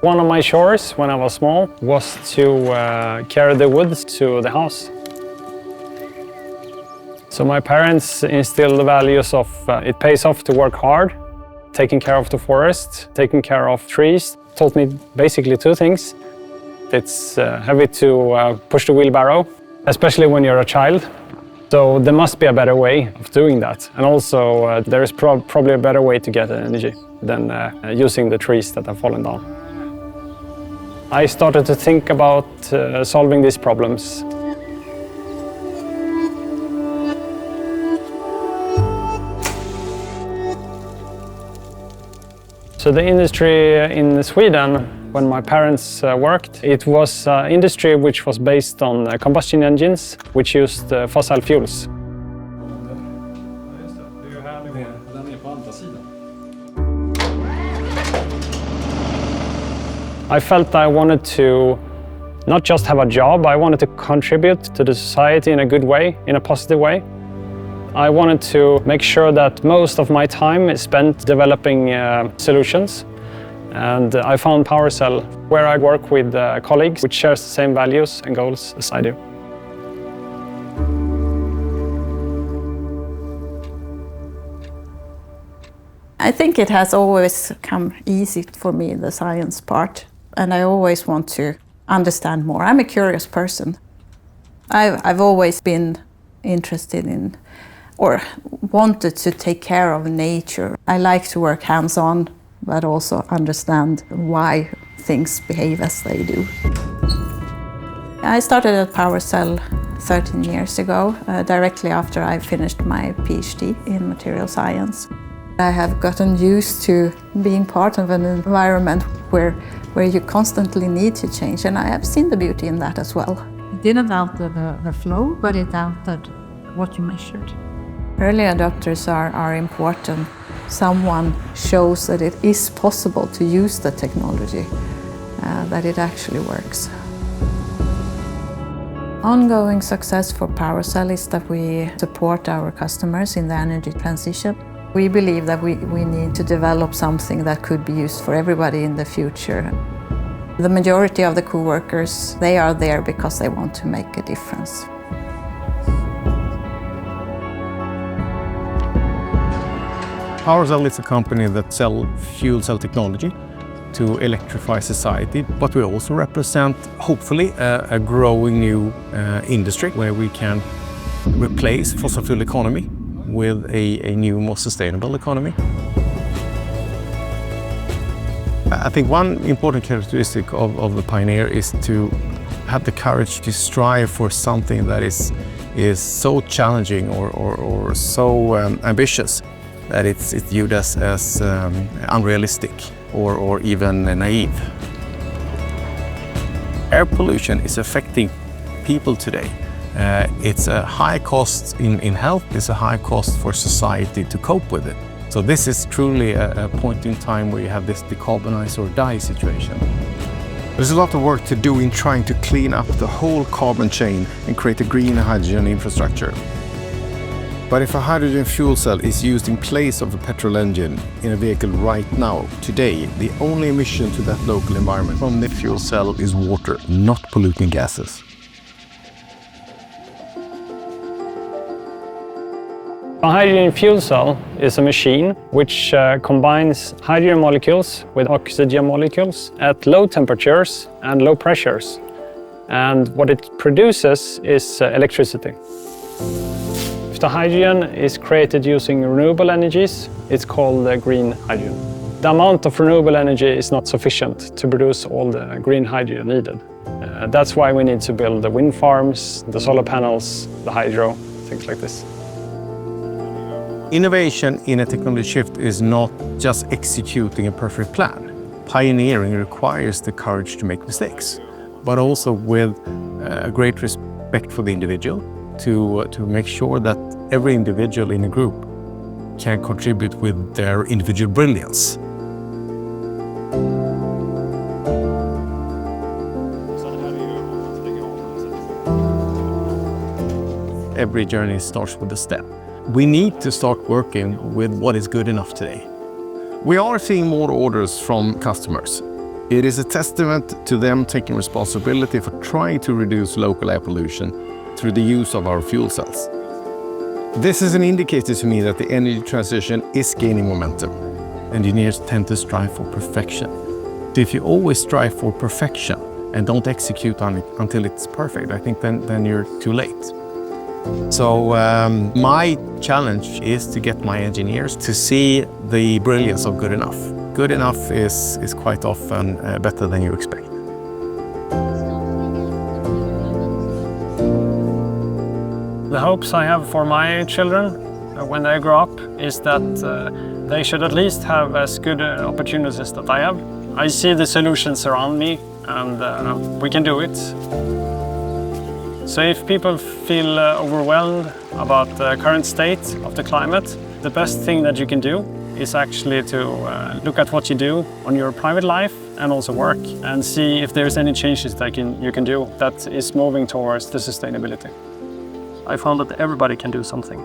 One of my chores when I was small was to carry the wood to the house. So my parents instilled the values of it pays off to work hard, taking care of the forest, taking care of trees. Taught me basically two things. It's heavy to push the wheelbarrow, especially when you're a child. So there must be a better way of doing that. And also there is probably a better way to get energy than using the trees that have fallen down. I started to think about solving these problems. So the industry in Sweden, when my parents worked, it was an industry which was based on combustion engines, which used fossil fuels. I felt I wanted to not just have a job, I wanted to contribute to the society in a good way, in a positive way. I wanted to make sure that most of my time is spent developing solutions. And I found PowerCell, where I work with colleagues which share the same values and goals as I do. I think it has always come easy for me, the science part. And I always want to understand more. I'm a curious person. I've always been interested in or wanted to take care of nature. I like to work hands-on, but also understand why things behave as they do. I started at PowerCell 13 years ago, directly after I finished my PhD in material science. I have gotten used to being part of an environment where you constantly need to change, and I have seen the beauty in that as well. It didn't alter the flow, but it altered what you measured. Early adopters are important. Someone shows that it is possible to use the technology, that it actually works. Ongoing success for PowerCell is that we support our customers in the energy transition. We believe that we need to develop something that could be used for everybody in the future. The majority of the co-workers, they are there because they want to make a difference. PowerCell is a company that sells fuel cell technology to electrify society, but we also represent, hopefully, a growing new industry where we can replace fossil fuel economy with a new, more sustainable economy. I think one important characteristic of the pioneer is to have the courage to strive for something that is so challenging or so ambitious that it's viewed as unrealistic or even naive. Air pollution is affecting people today. It's a high cost in health, it's a high cost for society to cope with it. So this is truly a point in time where you have this decarbonize or die situation. There's a lot of work to do in trying to clean up the whole carbon chain and create a green hydrogen infrastructure. But if a hydrogen fuel cell is used in place of a petrol engine in a vehicle right now, today, the only emission to that local environment from the fuel cell is water, not polluting gases. A hydrogen fuel cell is a machine which combines hydrogen molecules with oxygen molecules at low temperatures and low pressures. And what it produces is electricity. If the hydrogen is created using renewable energies, it's called green hydrogen. The amount of renewable energy is not sufficient to produce all the green hydrogen needed. That's why we need to build the wind farms, the solar panels, the hydro, things like this. Innovation in a technology shift is not just executing a perfect plan. Pioneering requires the courage to make mistakes, but also with a great respect for the individual to make sure that every individual in a group can contribute with their individual brilliance. Every journey starts with a step. We need to start working with what is good enough today. We are seeing more orders from customers. It is a testament to them taking responsibility for trying to reduce local air pollution through the use of our fuel cells. This is an indicator to me that the energy transition is gaining momentum. Engineers tend to strive for perfection. So if you always strive for perfection and don't execute on it until it's perfect, I think then you're too late. So my challenge is to get my engineers to see the brilliance of good enough. Good enough is quite often better than you expect. The hopes I have for my children when they grow up is that they should at least have as good opportunities that I have. I see the solutions around me and we can do it. So if people feel overwhelmed about the current state of the climate, the best thing that you can do is actually to look at what you do on your private life and also work and see if there's any changes that you can do that is moving towards the sustainability. I found that everybody can do something.